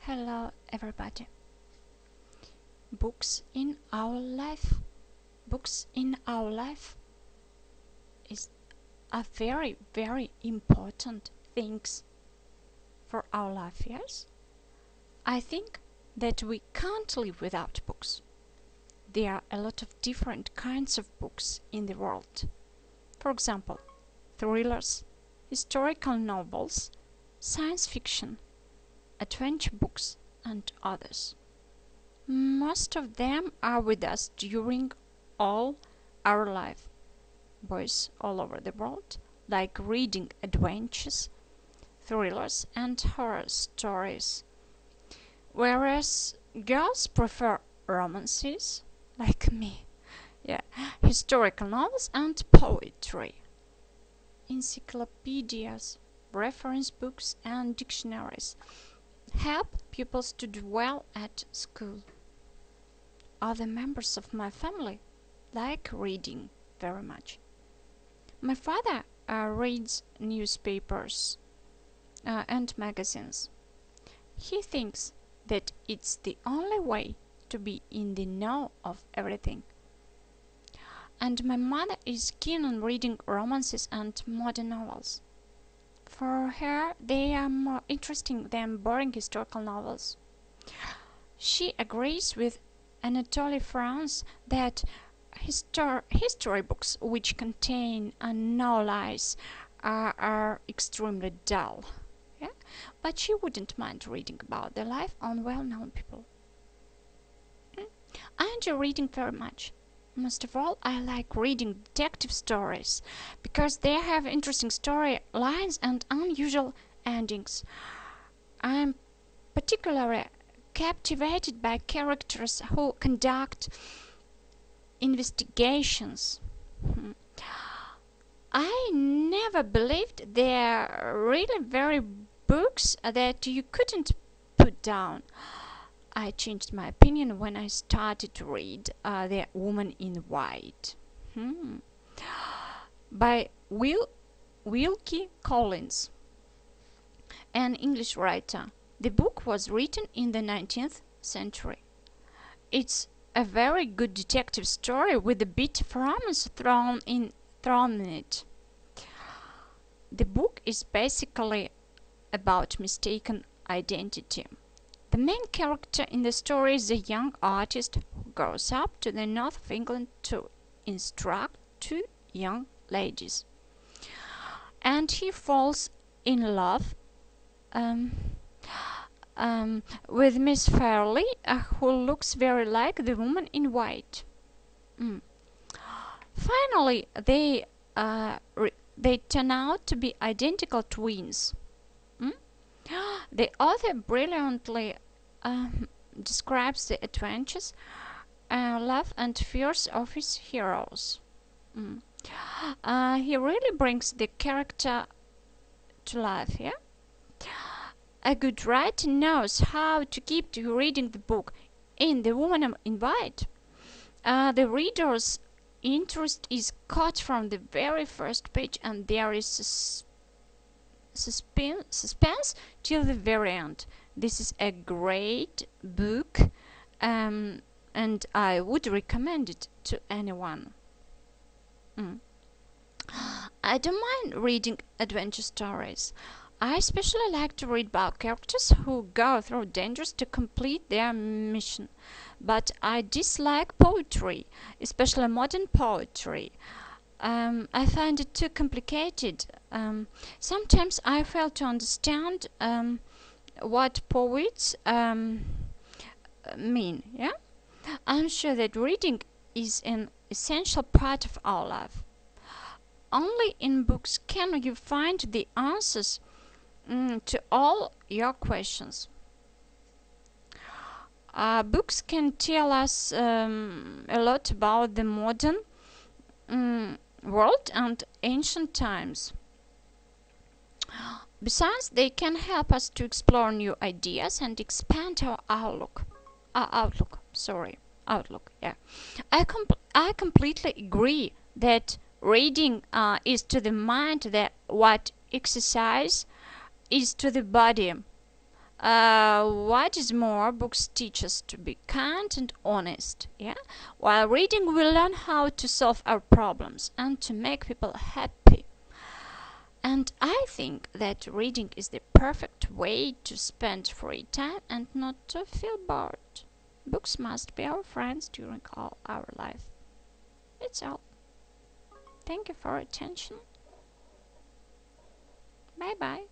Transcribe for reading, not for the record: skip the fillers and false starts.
Hello everybody. Books in our life. Books in our life is a very, very important things for our life, yes? I think that we can't live without books. There are a lot of different kinds of books in the world. For example, thrillers, historical novels, science fiction, adventure books, and others. Most of them are with us during all our life. Boys all over the world like reading adventures, thrillers, and horror stories, whereas girls prefer romances, like me, historical novels and poetry. Encyclopedias, reference books, and dictionaries help pupils to do well at school. Other members of my family like reading very much. My father reads newspapers and magazines. He thinks that it's the only way to be in the know of everything. And my mother is keen on reading romances and modern novels. For her, they are more interesting than boring historical novels. She agrees with Anatole France that history books which contain no lies are extremely dull. But she wouldn't mind reading about the life of well-known people. I enjoy reading very much. Most of all, I like reading detective stories because they have interesting storylines and unusual endings. I'm particularly captivated by characters who conduct investigations. I never believed there are really very books that you couldn't put down. I changed my opinion when I started to read The Woman in White by Wilkie Collins, an English writer. The book was written in the 19th century. It's a very good detective story with a bit of romance thrown in it. The book is basically about mistaken identity. The main character in the story is a young artist who goes up to the north of England to instruct two young ladies. And he falls in love with Miss Fairley, who looks very like the woman in white. Finally, they turn out to be identical twins. The author brilliantly describes the adventures, love and fears of his heroes. He really brings the character to life, A good writer knows how to keep you reading the book. In The Woman in White, the reader's interest is caught from the very first page, and there is suspense till the very end. This is a great book, and I would recommend it to anyone. I don't mind reading adventure stories. I especially like to read about characters who go through dangers to complete their mission. But I dislike poetry, especially modern poetry. I find it too complicated. Sometimes I fail to understand what poets mean. I'm sure that reading is an essential part of our life. Only in books can you find the answers to all your questions. Books can tell us a lot about the modern world and ancient times. Besides, they can help us to explore new ideas and expand our outlook. I completely agree that reading is to the mind what exercise is to the body. What is more, books teach us to be kind and honest, yeah? While reading, we learn how to solve our problems and to make people happy. And I think that reading is the perfect way to spend free time and not to feel bored. Books must be our friends during all our life. It's all. Thank you for your attention. Bye bye.